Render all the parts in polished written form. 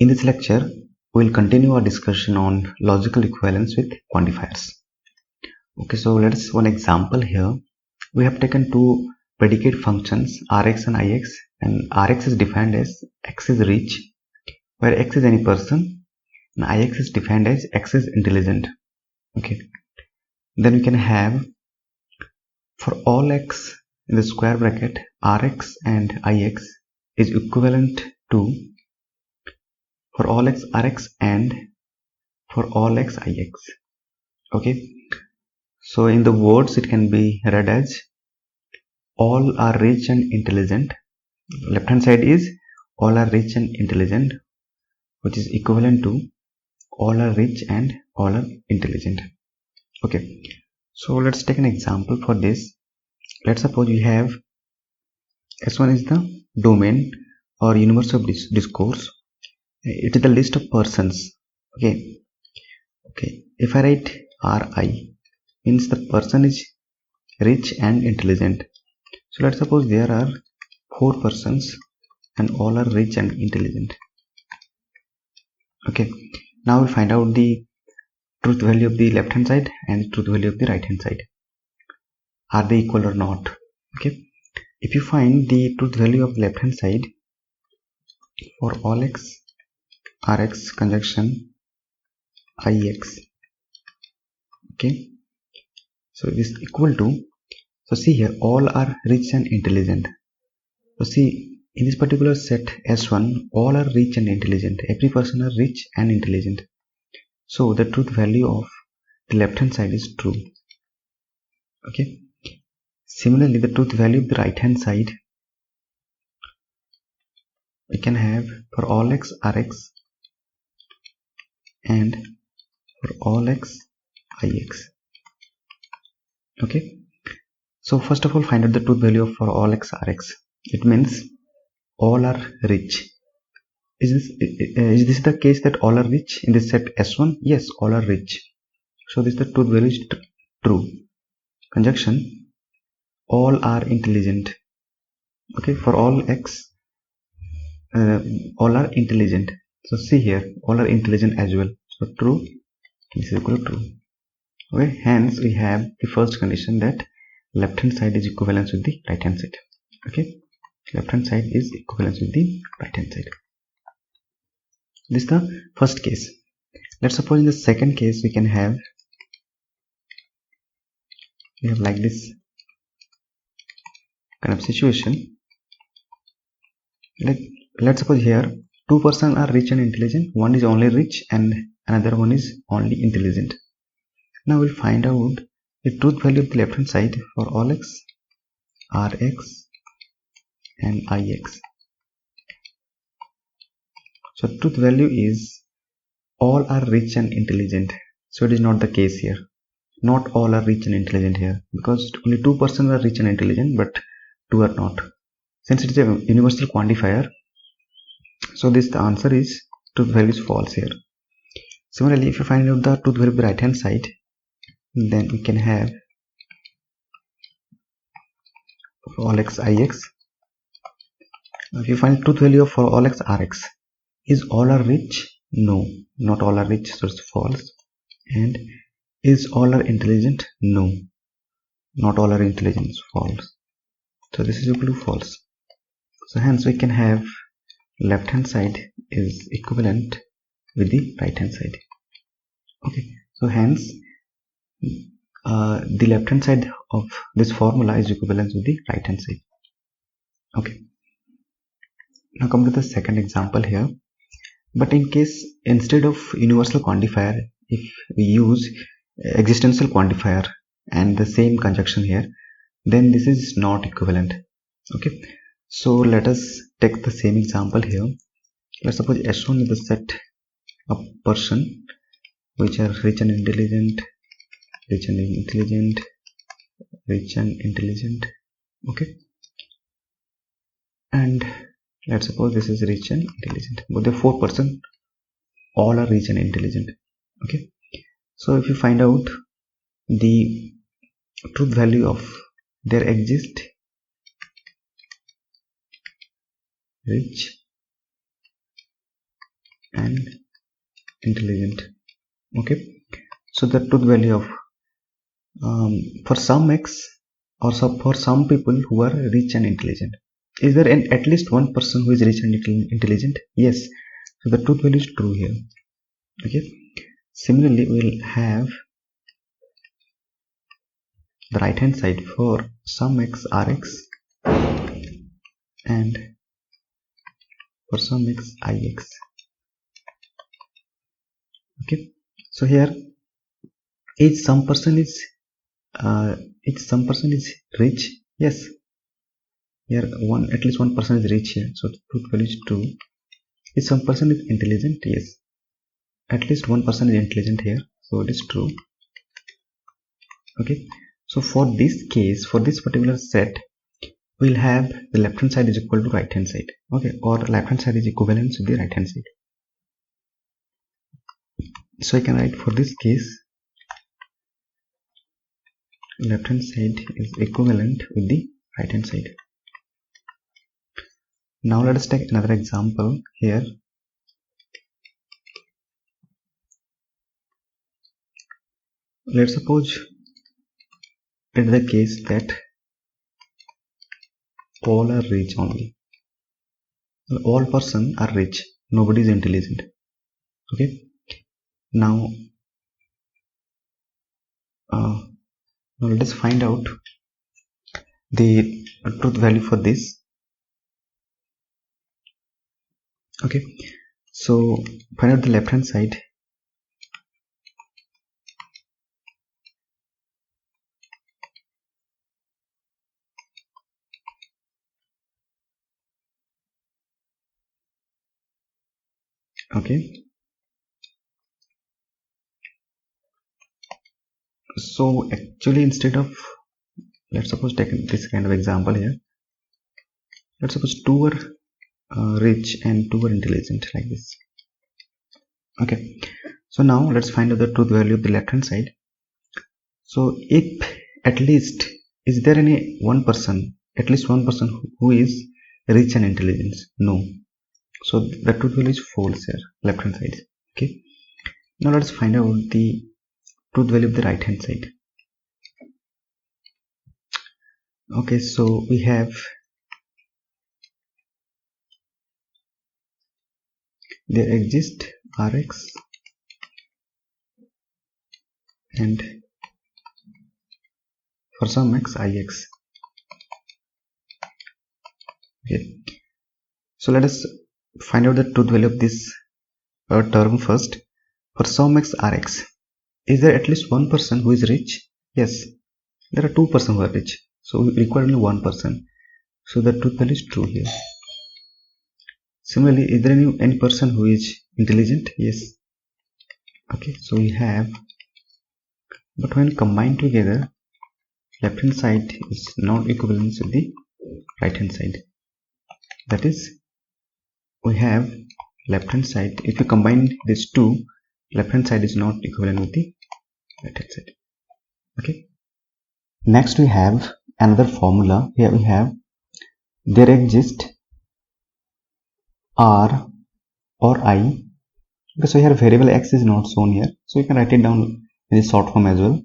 In this lecture, we will continue our discussion on logical equivalence with quantifiers. Okay, so let's one example here. We have taken two predicate functions Rx and Ix, and Rx is defined as X is rich, where X is any person, and Ix is defined as X is intelligent. Okay, then we can have for all X in the square bracket, Rx and Ix is equivalent to for all X Rx and for all X Ix. Okay, so in the words it can be read as all are rich and intelligent. Left hand side is all are rich and intelligent, which is equivalent to all are rich and all are intelligent. Okay, so let's take an example for this. Let's suppose we have S1 is the domain or universe of discourse. It is the list of persons. Okay, if I write Ri, means the person is rich and intelligent. So let's suppose there are 4 persons and all are rich and intelligent. Okay, now we'll find out the truth value of the left hand side and truth value of the right hand side. Are they equal or not? Okay, if you find the truth value of the left hand side for all X Rx conjunction Ix, okay, so it is equal to, so see here, all are rich and intelligent. So see, in this particular set S1, all are rich and intelligent. Every person are rich and intelligent. So the truth value of the left hand side is true. Okay. Similarly, the truth value of the right hand side, we can have for all X Rx and for all X Ix. Okay. So first of all, find out the truth value of for all X Rx. It means all are rich. Is this the case that all are rich in this set S1? Yes, all are rich. So this is the truth value is true. Conjunction, all are intelligent. Okay, for all X, all are intelligent. So see here, all are intelligent as well. So true, this is equal to true. Okay, hence we have the first condition that left hand side is equivalent with the right hand side. Okay, left hand side is equivalent with the right hand side. This is the first case. Let's suppose in the second case we have like this kind of situation. Let's suppose here 2 persons are rich and intelligent. One is only rich and another one is only intelligent. Now we'll find out the truth value of the left hand side for all X, Rx and Ix. So truth value is all are rich and intelligent. So it is not the case here. Not all are rich and intelligent here, because only 2 persons are rich and intelligent but 2 are not. Since it is a universal quantifier, so the answer is truth value is false here. Similarly, if you find out the truth value of the right hand side, then we can have for all X Ix. If you find truth value for all X Rx, is all are rich? No, not all are rich, so it's false. And is all are intelligent? No, not all are intelligent, false. So this is equal to false. So hence we can have left hand side is equivalent with the right hand side. Okay, so hence the left hand side of this formula is equivalent with the right hand side. Okay, now come to the second example here. But in case instead of universal quantifier, if we use existential quantifier and the same conjunction here, then this is not equivalent. Okay, so let us take the same example here. Let's suppose S1 is the set of person which are rich and intelligent, rich and intelligent, rich and intelligent. Okay, and let's suppose this is rich and intelligent. But the 4 persons all are rich and intelligent. Okay, so if you find out the truth value of there exist rich and intelligent. Okay, so the truth value of for some x, or so for some people who are rich and intelligent, is there at least one person who is rich and intelligent? Yes, so the truth value is true here. Okay, similarly we'll have the right hand side for some x rx and for some x ix. Okay, so here is some person is rich. Yes, here at least one person is rich here, so the truth value is true. Is some person is intelligent? Yes, at least one person is intelligent here, so it is true. Okay, so for this case, for this particular set, we'll have the left hand side is equal to right hand side. Okay, or left hand side is equivalent to the right hand side. So I can write for this case left hand side is equivalent with the right hand side. Now let us take another example here. Let's suppose it's the case that all are rich only. All persons are rich, nobody is intelligent. Okay, now let us find out the truth value for this. Okay, so find out the left hand side. Okay, so actually instead of, let's suppose take this kind of example here. Let's suppose two are rich and two are intelligent, like this. Okay, so now let's find out the truth value of the left hand side. So if at least, is there any one person, at least one person who is rich and intelligent? No, so the truth value is false here, left hand side. Okay, now let's find out the truth value of the right hand side. Okay, so we have there exist rx and for some x ix. Okay, so let us find out the truth value of this term first. For some x rx, is there at least one person who is rich? Yes, there are two persons who are rich, so we require only one person, so the truth value is true here. Similarly, is there any person who is intelligent? Yes. Okay, so we have, but when combined together, left hand side is not equivalent to the right hand side. That is, we have left hand side, if you combine these two, left hand side is not equivalent with the right hand side. Okay, next we have another formula. Here we have there exist r or I. Okay, so here variable x is not shown here, so you can write it down in the short form as well.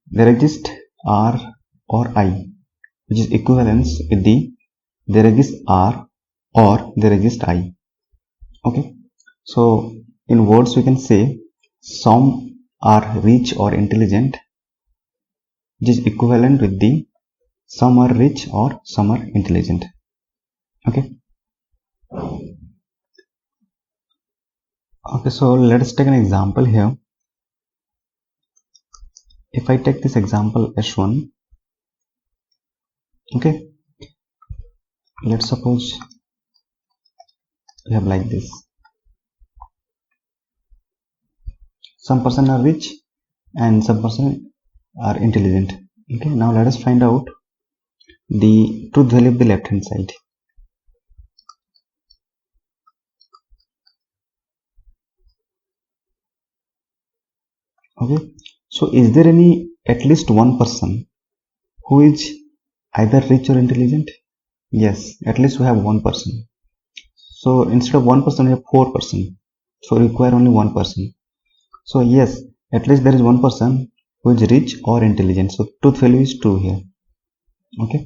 There exists r or I, which is equivalence with the there exists r or there exists I. Okay, so in words we can say some are rich or intelligent, which is equivalent with the some are rich or some are intelligent. Okay, so let us take an example here. If I take this example h1, okay, let's suppose we have like this. Some person are rich and some person are intelligent. Okay, now let us find out the truth value of the left hand side. Okay, so is there any at least one person who is either rich or intelligent? Yes, at least we have one person. So instead of one person, we have 4 person. So require only one person. So yes, at least there is one person who is rich or intelligent. So truth value is true here. Okay.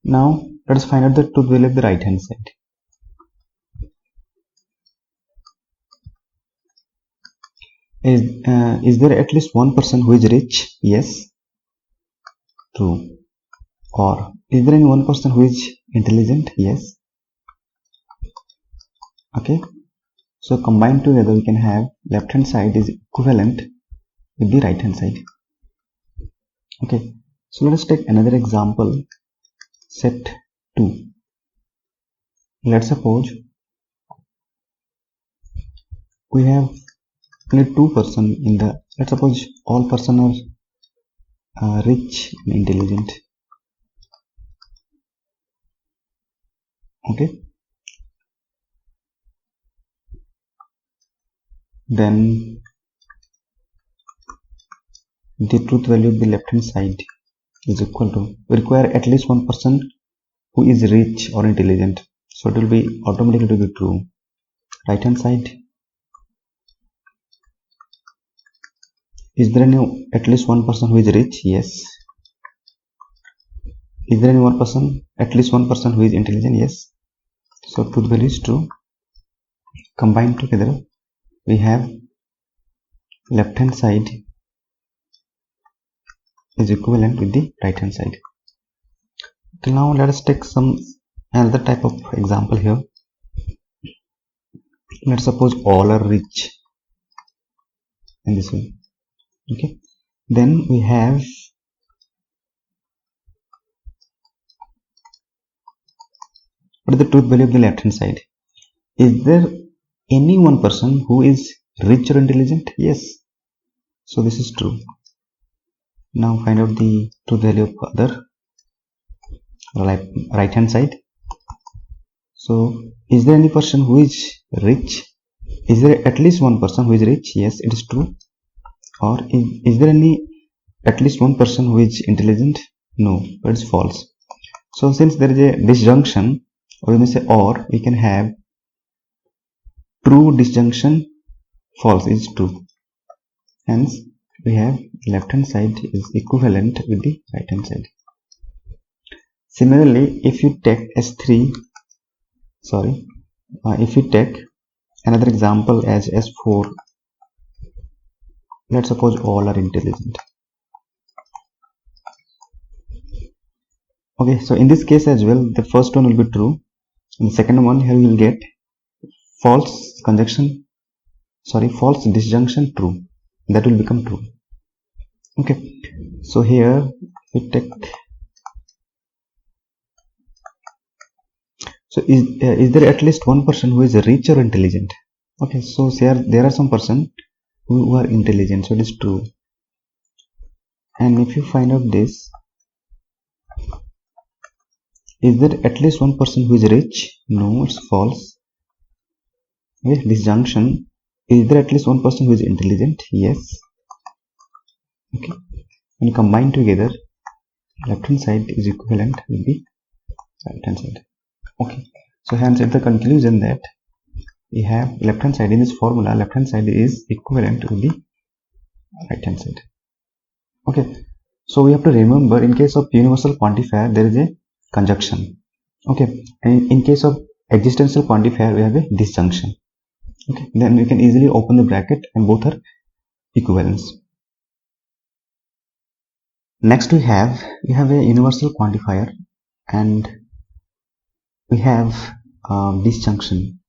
Now let us find out the truth value of the right hand side. Is there at least one person who is rich? Yes. True. Or is there any one person who is intelligent? Yes. Okay. So combined together we can have left hand side is equivalent with the right hand side. Okay. So let us take another example. Set 2. Let's suppose we have only 2 person in the, let's suppose all person are rich and intelligent. Okay. Then the truth value of the left hand side is equal to, we require at least one person who is rich or intelligent, so it will be automatically to be true. Right hand side, is there any at least one person who is rich? Yes. Is there any one person, at least one person who is intelligent? Yes. So truth value is true. Combined together we have left hand side is equivalent with the right hand side. Okay, now let us take some another type of example here. Let's suppose all are rich in this way. Okay, then we have what is the truth value of the left hand side? Is there any one person who is rich or intelligent? Yes. So this is true. Now find out the truth value of other right hand side. So is there any person who is rich? Is there at least one person who is rich? Yes, it is true. Or is there any at least one person who is intelligent? No, it is false. So since there is a disjunction, or we may say or, we can have true disjunction, false is true. Hence we have left hand side is equivalent with the right hand side. Similarly, if you take if you take another example as S4, let's suppose all are intelligent. Okay, so in this case as well, the first one will be true, and the second one here we will get false disjunction true, that will become true. Okay, so here we take, so is there at least one person who is rich or intelligent? Okay, so there are some person who are intelligent, so it is true. And if you find out this, is there at least one person who is rich? No, it's false. Okay, disjunction, is there at least one person who is intelligent? Yes. Okay, when combined together, left hand side is equivalent with the right hand side. Okay, so hence at the conclusion that we have left hand side in this formula, left hand side is equivalent to the right hand side. Okay, so we have to remember, in case of universal quantifier there is a conjunction. Okay, and in case of existential quantifier we have a disjunction. Okay, then we can easily open the bracket and both are equivalence. Next we have a universal quantifier and we have disjunction.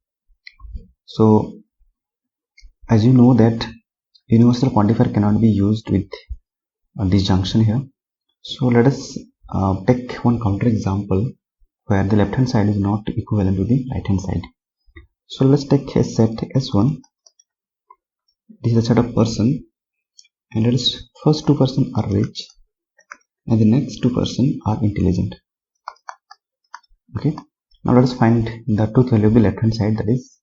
So as you know that universal quantifier cannot be used with disjunction here. So let us take one counter example where the left hand side is not equivalent to the right hand side. So let's take a set S1. This is a set of person, and let us first 2 person are rich and the next 2 person are intelligent. Okay, now let us find the truth value of the left hand side, that is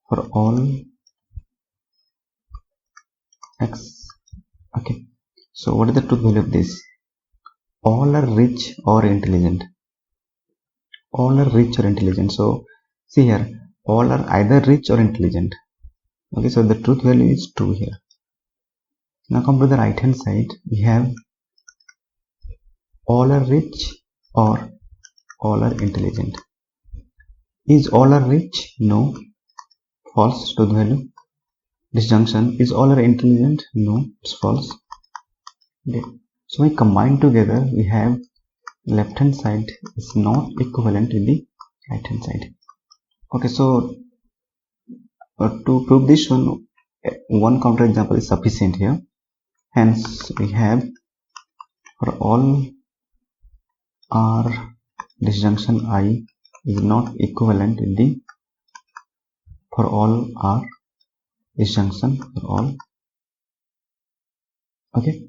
for all x. Okay, so what is the truth value of this? All are rich or intelligent. All are rich or intelligent. So see here, all are either rich or intelligent. Okay, so the truth value is true here. Now come to the right hand side, we have all are rich or all are intelligent. Is all are rich? No. False. Truth value. Disjunction. Is all are intelligent? No. It's false. Okay. So we combine together, we have left hand side is not equivalent with the right hand side. Okay, so to prove this one counter example is sufficient here. Hence we have for all r disjunction I is not equivalent with the for all r disjunction for all. Okay.